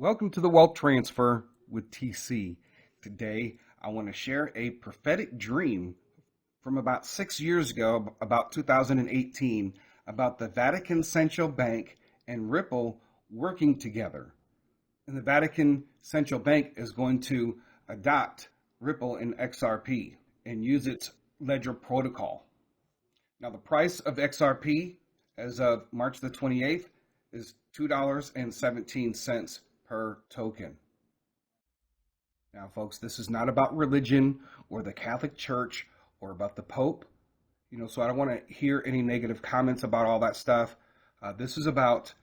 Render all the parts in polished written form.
Welcome to the Wealth Transfer with TC. Today, I want to share a prophetic dream from about 6 years ago, about 2018, about the Vatican Central Bank and Ripple working together. And the Vatican Central Bank is going to adopt Ripple and XRP and use its ledger protocol. Now, the price of XRP as of March the 28th is $2.17 per token. Now, folks, this is not about religion or the Catholic Church or about the Pope. So I don't want to hear any negative comments about all that stuff. This is about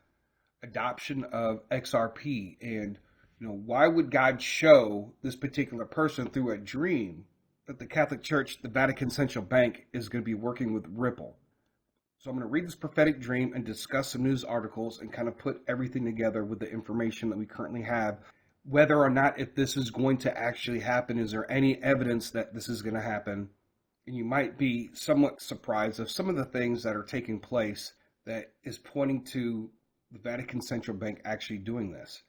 adoption of XRP and, why would God show this particular person through a dream that the Catholic Church, the Vatican Central Bank, is going to be working with Ripple? So I'm going to read this prophetic dream and discuss some news articles and kind of put everything together with the information that we currently have. Whether or not if this is going to actually happen, is there any evidence that this is going to happen? And you might be somewhat surprised of some of the things that are taking place that is pointing to the Vatican Central Bank actually doing this.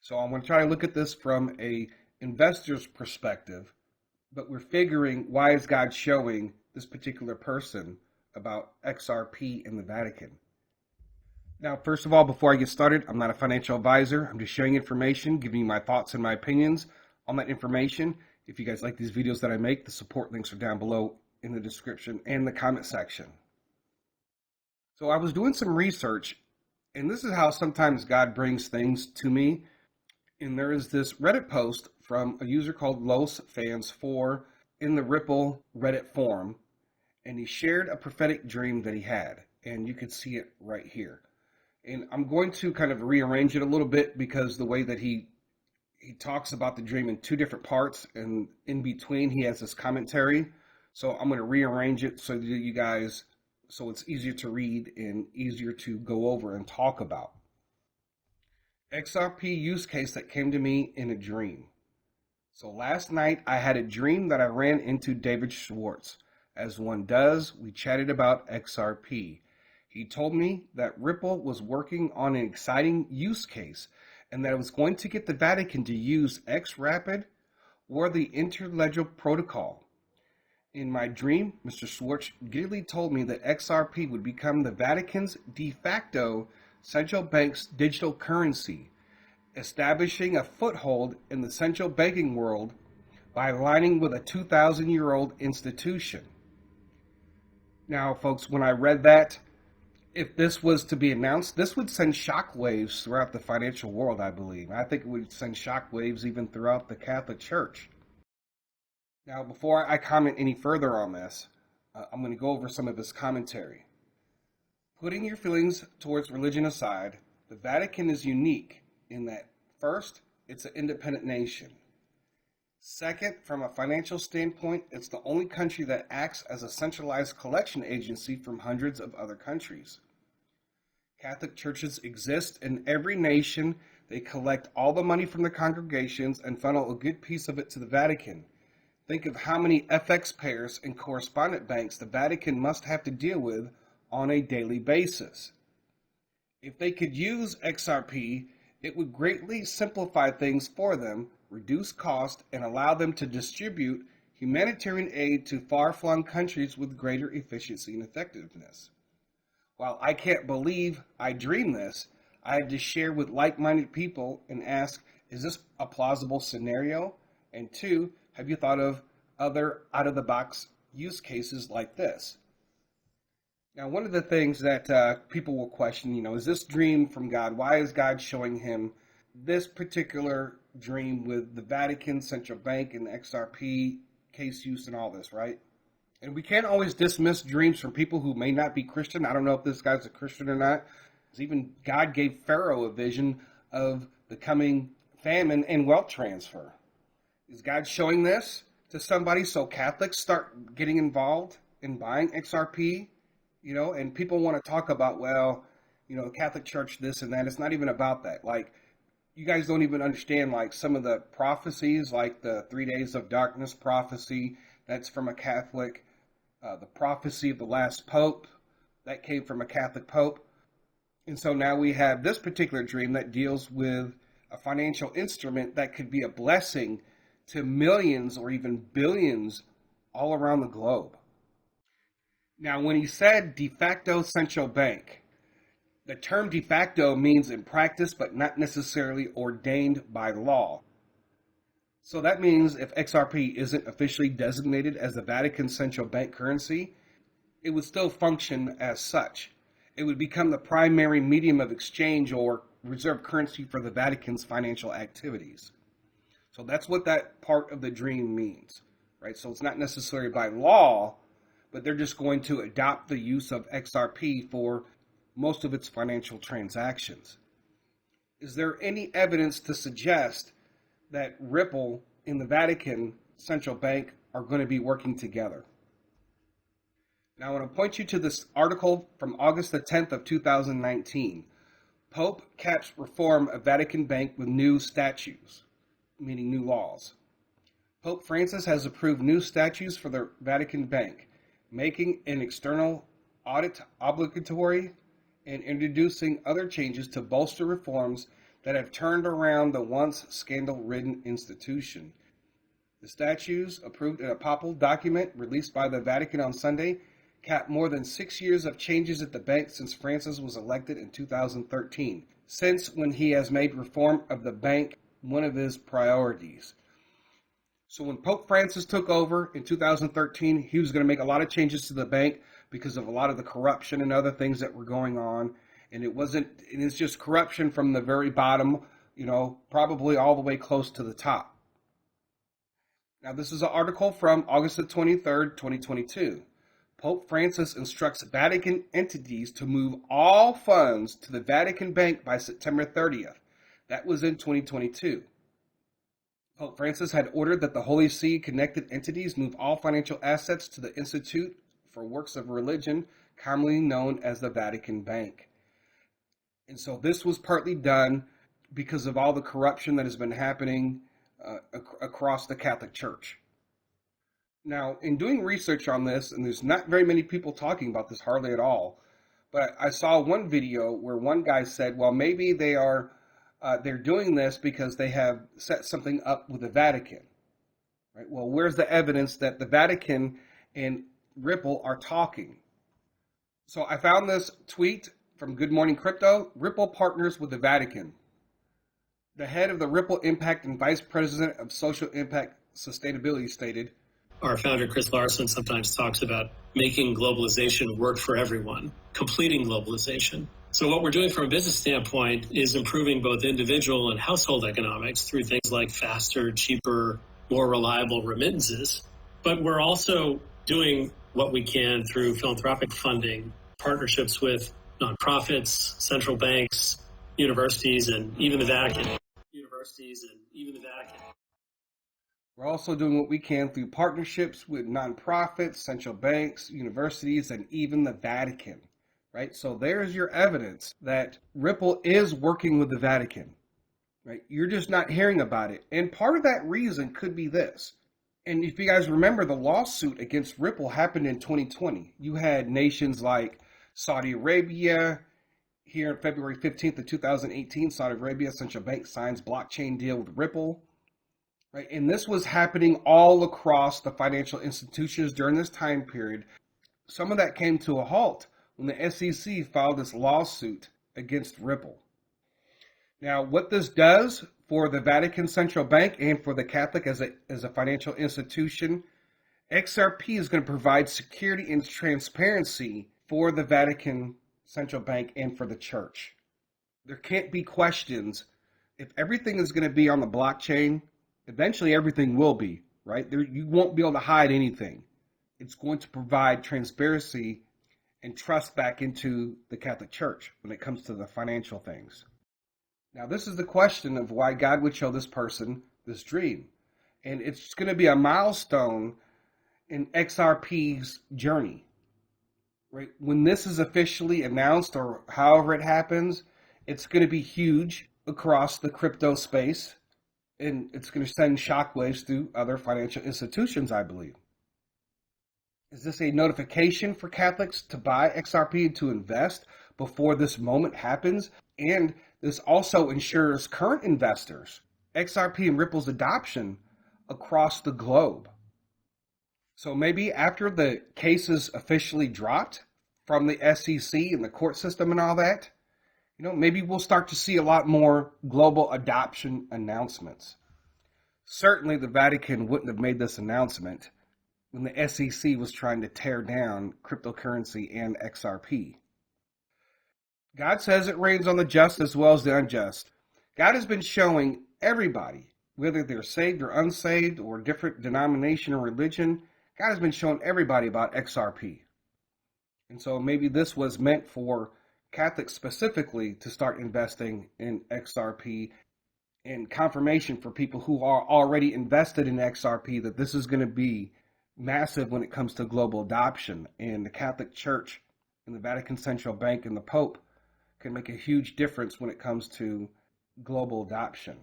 So I'm going to try to look at this from a investor's perspective, but we're figuring, why is God showing this particular person about XRP in the Vatican? Now, first of all, before I get started, I'm not a financial advisor. I'm just sharing information, giving you my thoughts and my opinions on that information. If you guys like these videos that I make, the support links are down below in the description and the comment section. So I was doing some research, and this is how sometimes God brings things to me. And there is this Reddit post from a user called LosFans4 in the Ripple Reddit forum. And he shared a prophetic dream that he had, and you can see it right here. And I'm going to kind of rearrange it a little bit because the way that he talks about the dream in two different parts, and in between he has this commentary. So I'm going to rearrange it so that you guys, so it's easier to read and easier to go over and talk about. XRP use case that came to me in a dream. So last night I had a dream that I ran into David Schwartz. As one does, we chatted about XRP. He told me that Ripple was working on an exciting use case and that it was going to get the Vatican to use XRapid or the Interledger protocol. In my dream, Mr. Schwartz giddily told me that XRP would become the Vatican's de facto central bank's digital currency, establishing a foothold in the central banking world by aligning with a 2,000-year-old institution. Now, folks, when I read that, if this was to be announced, this would send shockwaves throughout the financial world, I believe. I think it would send shockwaves even throughout the Catholic Church. Now, before I comment any further on this, I'm going to go over some of his commentary. Putting your feelings towards religion aside, the Vatican is unique in that, first, it's an independent nation. Second, from a financial standpoint, it's the only country that acts as a centralized collection agency from hundreds of other countries. Catholic churches exist in every nation. They collect all the money from the congregations and funnel a good piece of it to the Vatican. Think of how many FX pairs and correspondent banks the Vatican must have to deal with on a daily basis. If they could use XRP, it would greatly simplify things for them, reduce cost, and allow them to distribute humanitarian aid to far-flung countries with greater efficiency and effectiveness. While I can't believe I dreamed this, I had to share with like-minded people and ask, is this a plausible scenario? And two, have you thought of other out-of-the-box use cases like this? Now, one of the things that people will question, is this dream from God? Why is God showing him this particular dream with the Vatican Central Bank and the XRP case use and all this, right? And we can't always dismiss dreams from people who may not be Christian. I don't know if this guy's a Christian or not. Even God gave Pharaoh a vision of the coming famine and wealth transfer. Is God showing this to somebody so Catholics start getting involved in buying XRP? And people want to talk about, the Catholic Church, this and that. It's not even about that. Like, you guys don't even understand, like, some of the prophecies, like the 3 days of darkness prophecy, that's from a Catholic. The prophecy of the last pope, that came from a Catholic pope. And so now we have this particular dream that deals with a financial instrument that could be a blessing to millions or even billions all around the globe. Now, when he said de facto central bank, the term de facto means in practice but not necessarily ordained by law. So that means if XRP isn't officially designated as the Vatican Central Bank currency, it would still function as such. It would become the primary medium of exchange or reserve currency for the Vatican's financial activities. So that's what that part of the dream means, right? So it's not necessarily by law, but they're just going to adopt the use of XRP for most of its financial transactions. Is there any evidence to suggest that Ripple and the Vatican Central Bank are going to be working together? Now, I want to point you to this article from August the 10th of 2019. Pope caps reform of Vatican Bank with new statutes, meaning new laws. Pope Francis has approved new statutes for the Vatican Bank, making an external audit obligatory and introducing other changes to bolster reforms that have turned around the once scandal-ridden institution. The statutes, approved in a papal document released by the Vatican on Sunday, cap more than 6 years of changes at the bank since Francis was elected in 2013, since when he has made reform of the bank one of his priorities. So when Pope Francis took over in 2013, he was going to make a lot of changes to the bank because of a lot of the corruption and other things that were going on. And it's just corruption from the very bottom, probably all the way close to the top. Now, this is an article from August the 23rd, 2022. Pope Francis instructs Vatican entities to move all funds to the Vatican Bank by September 30th. That was in 2022. Pope Francis had ordered that the Holy See-connected entities move all financial assets to the Institute for Works of Religion, commonly known as the Vatican Bank. And so this was partly done because of all the corruption that has been happening across the Catholic Church. Now, in doing research on this, and there's not very many people talking about this, hardly at all, but I saw one video where one guy said, well, maybe they're doing this because they have set something up with the Vatican. Right? Well, where's the evidence that the Vatican and Ripple are talking? So I found this tweet from Good Morning Crypto. Ripple partners with the Vatican. The head of the Ripple Impact and Vice President of Social Impact Sustainability stated, our founder, Chris Larson, sometimes talks about making globalization work for everyone, completing globalization. So what we're doing from a business standpoint is improving both individual and household economics through things like faster, cheaper, more reliable remittances. But we're also doing what we can through philanthropic funding, partnerships with nonprofits, central banks, universities, and even the Vatican. We're also doing what we can through partnerships with nonprofits, central banks, universities, and even the Vatican. Right? So there's your evidence that Ripple is working with the Vatican. Right? You're just not hearing about it. And part of that reason could be this. And if you guys remember, the lawsuit against Ripple happened in 2020. You had nations like Saudi Arabia. Here on February 15th of 2018, Saudi Arabia Central Bank signs blockchain deal with Ripple. Right? And this was happening all across the financial institutions during this time period. Some of that came to a halt when the SEC filed this lawsuit against Ripple. Now, what this does for the Vatican Central Bank and for the Catholic as a financial institution, XRP is going to provide security and transparency for the Vatican Central Bank and for the church. There can't be questions. If everything is going to be on the blockchain, eventually everything will be, right? You won't be able to hide anything. It's going to provide transparency and trust back into the Catholic Church when it comes to the financial things. Now, this is the question of why God would show this person this dream. And it's going to be a milestone in XRP's journey. Right? When this is officially announced or however it happens, it's going to be huge across the crypto space. And it's going to send shockwaves through other financial institutions, I believe. Is this a notification for Catholics to buy XRP and to invest before this moment happens? And This also ensures current investors XRP and Ripple's adoption across the globe. So maybe after the cases officially dropped from the SEC and the court system and all that, maybe we'll start to see a lot more global adoption announcements. Certainly the Vatican wouldn't have made this announcement when the SEC was trying to tear down cryptocurrency and XRP. God says it rains on the just as well as the unjust. God has been showing everybody, whether they're saved or unsaved or different denomination or religion, God has been showing everybody about XRP. And so maybe this was meant for Catholics specifically to start investing in XRP, and confirmation for people who are already invested in XRP that this is going to be massive when it comes to global adoption. And the Catholic Church and the Vatican Central Bank and the Pope can make a huge difference when it comes to global adoption.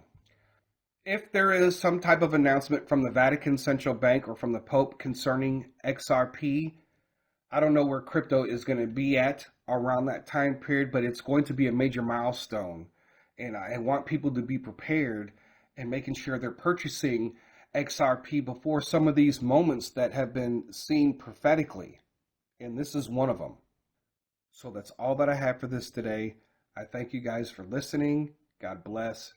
If there is some type of announcement from the Vatican Central Bank or from the Pope concerning XRP, I don't know where crypto is going to be at around that time period, but it's going to be a major milestone. And I want people to be prepared and making sure they're purchasing XRP before some of these moments that have been seen prophetically. And this is one of them. So that's all that I have for this today. I thank you guys for listening. God bless.